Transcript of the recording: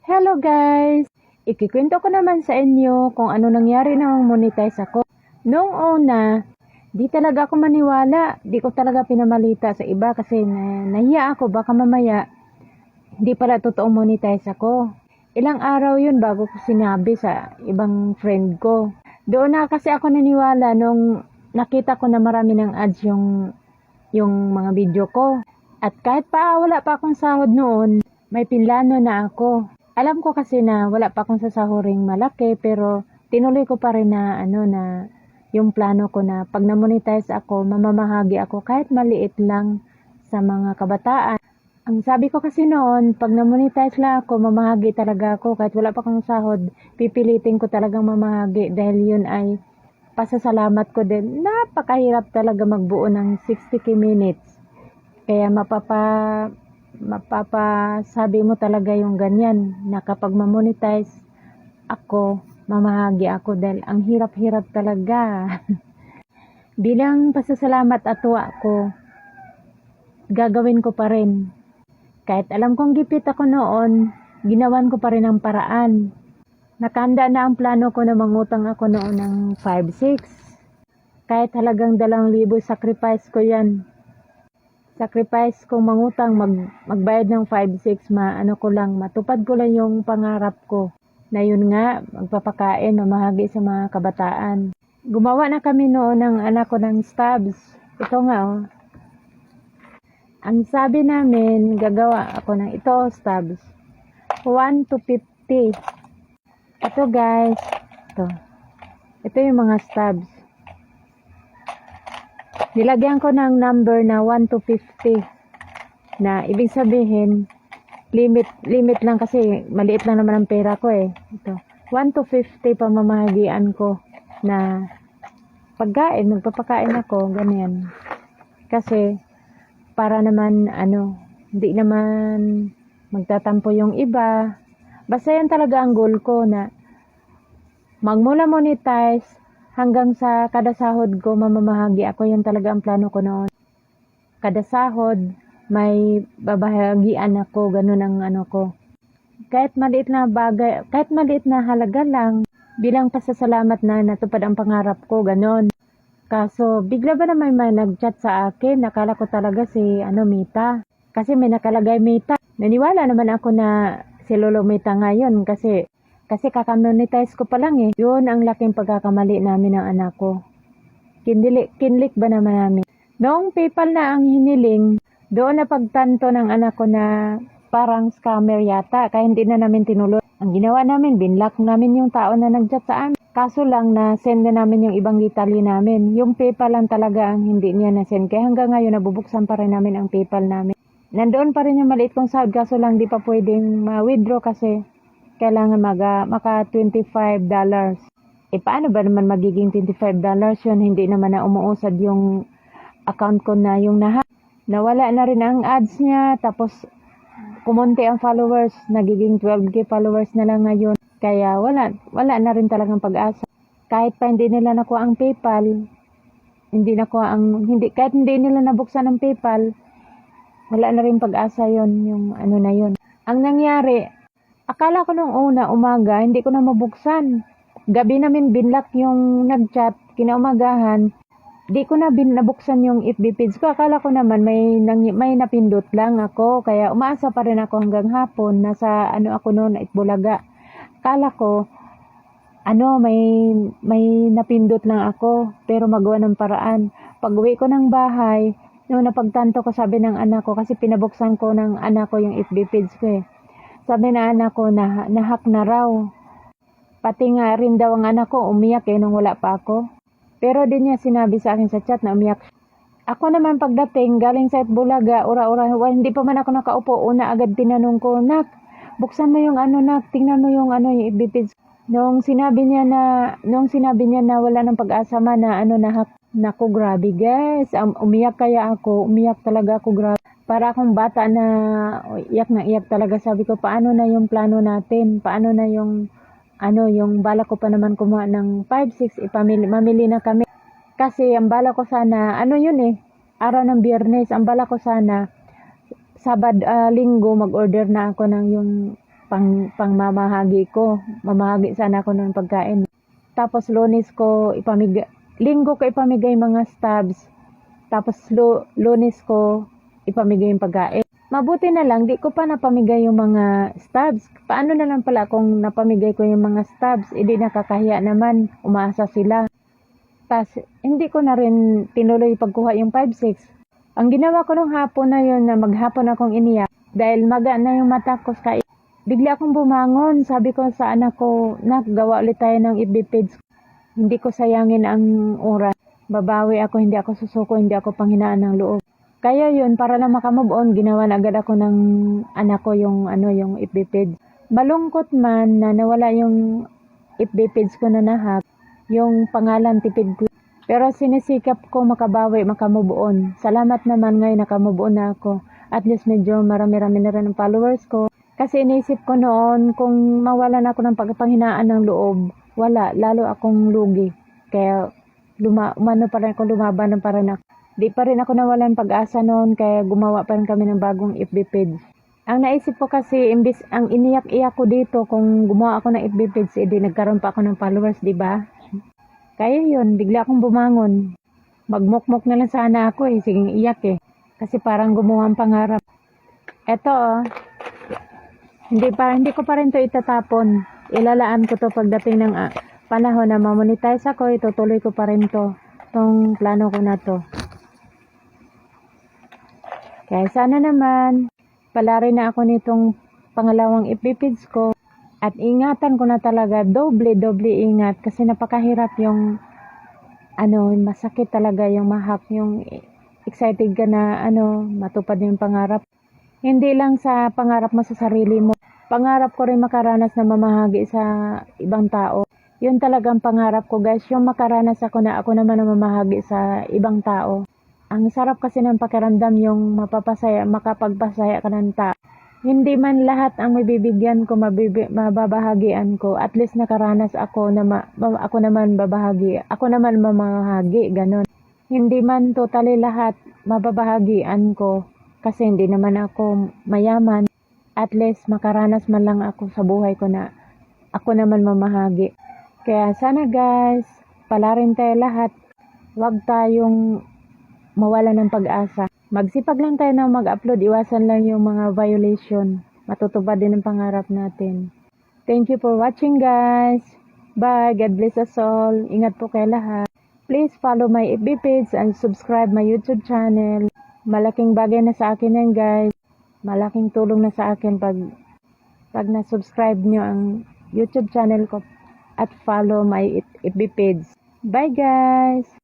Hello guys! Ikikwento ko naman sa inyo kung ano nangyari nang monetize ako. Noong una, di talaga ako maniwala. Di ko talaga pinamalita sa iba kasi nahiya ako baka mamaya hindi pala totoong monetize ako. Ilang araw yun bago ko sinabi sa ibang friend ko. Doon na kasi ako naniwala nung nakita ko na marami ng ads yung mga video ko. At kahit pa wala pa akong sahod noon, may pinlano na ako. Alam ko kasi na wala pa akong sasahuring malaki pero tinuloy ko pa rin na yung plano ko na pag na-monetize ako, mamamahagi ako kahit maliit lang sa mga kabataan. Ang sabi ko kasi noon, pag na-monetize lang ako, mamahagi talaga ako kahit wala pa akong sahod, pipilitin ko talagang mamahagi dahil yun ay pasasalamat ko din. Napakahirap talaga magbuo ng 60 minutes. Kaya mapapasabi mo talaga yung ganyan na kapag ma-monetize ako, mamahagi ako dahil ang hirap-hirap talaga. Bilang pasasalamat at tuwa ko, gagawin ko pa rin. Kahit alam kong gipit ako noon, ginawan ko pa rin ang paraan. Nakanda na ang plano ko na mangutang ako noon ng 5-6. Kahit halagang 2,000 sacrifice ko yan. Sacrifice kong mangutang, magbayad ng 5-6, matupad ko lang yung pangarap ko. Na yun nga, magpapakain, mamahagi sa mga kabataan. Gumawa na kami noon ng anak ko ng stabs. Ito nga Ang sabi namin, gagawa ako ng ito, stabs. 1 to 50. Ito guys, ito. Ito yung mga stabs. Nilagyan ko ng number na 1 to 50 na ibig sabihin limit lang kasi maliit lang naman ang pera ko Ito, 1 to 50 pamamahagian ko na pagkain, magpapakain ako, ganyan. Kasi para naman hindi naman magtatampo yung iba. Basta yan talaga ang goal ko na magmula monetize hanggang sa kada sahod ko, mamamahagi ako. Yan talaga ang plano ko noon. Kada sahod, may babahagian ako. Ganun ang ko. Kahit maliit na bagay, kahit maliit na halaga lang, bilang pasasalamat na natupad ang pangarap ko. Ganun. Kaso, bigla ba naman may nag-chat sa akin? Nakala ko talaga si Mita. Kasi may nakalagay Mita. Naniwala naman ako na si Lolo Mita ngayon kasi kaka-monetize ko pa lang Yun ang laking pagkakamali namin ng anak ko. Kinlik ba naman namin? Noong PayPal na ang hiniling, doon na pagtanto ng anak ko na parang scammer yata, kaya hindi na namin tinuloy. Ang ginawa namin, binlock namin yung tao na nag-chat sa amin. Kaso lang na send na namin yung ibang detalye namin. Yung PayPal lang talaga ang hindi niya na-send. Kaya hanggang ngayon, nabubuksan pa rin namin ang PayPal namin. Nandoon pa rin yung maliit kong sahod, kaso lang di pa pwedeng ma-withdraw kasi kailangan maka $25. Paano ba naman magiging $25 yun? Hindi naman na umuusad yung account ko na yung nawala na rin ang ads niya, tapos kumonti ang followers, nagiging 12k followers na lang ngayon. Kaya wala na rin talagang pag-asa. Kahit pa hindi nila nakuha ang PayPal, kahit hindi nila nabuksan ang PayPal, wala na rin pag-asa yon yung na yon. Ang nangyari, akala ko nung una, umaga, hindi ko na mabuksan. Gabi namin binlock yung nag-chat, kinaumagahan, di ko na nabuksan yung FB page ko. Akala ko naman may napindot lang ako, kaya umaasa pa rin ako hanggang hapon. Nasa ako noon, Itbulaga. Akala ko, may napindot lang ako, pero magawa ng paraan. Pag uwi ko ng bahay, noong napagtanto ko, sabi ng anak ko, kasi pinabuksan ko ng anak ko yung FB page ko Sabi na anak ko na nahack na raw. Pati nga rin daw ang anak ko umiyak nung wala pa ako. Pero din niya sinabi sa akin sa chat na umiyak. Ako naman pagdating galing sa Itbulaga, ura-ura, hindi pa man ako nakaupo, una agad tinanong ko, "Nak, buksan mo yung nak, tingnan mo yung yung FB page." Nung sinabi niya na wala nang pag-asa man na nahack. Naku, grabe guys. Umiyak talaga ako, grabe. Para akong bata na iyak na iyak talaga. Sabi ko, paano na yung plano natin? Paano na yung bala ko pa naman kumuha ng 5-6, mamili na kami. Kasi ang bala ko sana, araw ng Biyernes, ang bala ko sana, Linggo, mag-order na ako ng yung mamahagi ko. Mamahagi sana ako ng pagkain. Tapos Lunes ko ipamigay, Linggo ko ipamigay mga stabs. Tapos Lunes ko ipamigay yung pagkain. Mabuti na lang, di ko pa napamigay yung mga stabs. Paano na lang pala kung napamigay ko yung mga stabs? Hindi nakakahiya naman, umaasa sila. Tas, hindi ko na rin tinuloy pagkuha yung 5-6. Ang ginawa ko nung hapon na yun, na maghapon akong iniyak, dahil maga na yung mata ko, bigla akong bumangon. Sabi ko sa anak ko, nak, gawa ulit tayo ng FB page. Hindi ko sayangin ang oras. Babawi ako, hindi ako susuko, hindi ako panghinaan ng loob. Kaya yun, para lang makamove on, ginawa na agad ako ng anak ko yung FB page. Malungkot man na nawala yung FB page ko na nahack, yung pangalan tipid ko. Pero sinisikap ko makabawi, makamove on. Salamat naman ngayon nakamove on na ako. At least medyo marami-rami na rin ang followers ko. Kasi inisip ko noon, kung mawalan ako ng pagpanghinaan ng loob, wala, lalo akong lugi. Kaya lumaban pa rin ako. Di pa rin ako nawalan pag-asa noon, kaya gumawa pa rin kami ng bagong FB page. Ang naisip ko kasi, imbis ang iniyak-iyak ko dito, kung gumawa ako ng FB page, edi nagkaroon pa ako ng followers, di ba? Kaya yun, bigla akong bumangon. Magmukmok na lang sana ako sige iyak Kasi parang gumawa ang pangarap. Eto hindi ko pa rin to itatapon. Ilalaan ko to pagdating ng panahon na mamonetize ako, itutuloy ko pa rin to. Tong plano ko na to. Kaya sana naman, pala rin na ako nitong pangalawang FB page ko. At ingatan ko na talaga, doble ingat. Kasi napakahirap yung, masakit talaga yung mahak. Yung excited ka na, matupad yung pangarap. Hindi lang sa pangarap mo sa sarili mo. Pangarap ko rin makaranas na mamahagi sa ibang tao. Yun talagang pangarap ko guys, yung makaranas ako na ako naman na mamahagi sa ibang tao. Ang sarap kasi ng pakiramdam yung makapagpasaya ka ng tao. Hindi man lahat ang mabibigyan ko, mababahagian ko. At least nakaranas ako na ako naman babahagi. Ako naman mamahagi, ganon. Hindi man totally lahat mababahagian ko. Kasi hindi naman ako mayaman. At least makaranas man lang ako sa buhay ko na ako naman mamahagi. Kaya sana guys, palarin tayo lahat. Huwag tayong mawala ng pag-asa. Magsipag lang tayo na mag-upload. Iwasan lang yung mga violation. Matutupad din ang pangarap natin. Thank you for watching guys. Bye. God bless us all. Ingat po kayo lahat. Please follow my FB page and subscribe my YouTube channel. Malaking bagay na sa akin yan guys. Malaking tulong na sa akin pag na-subscribe nyo ang YouTube channel ko at follow my FB page. Bye guys!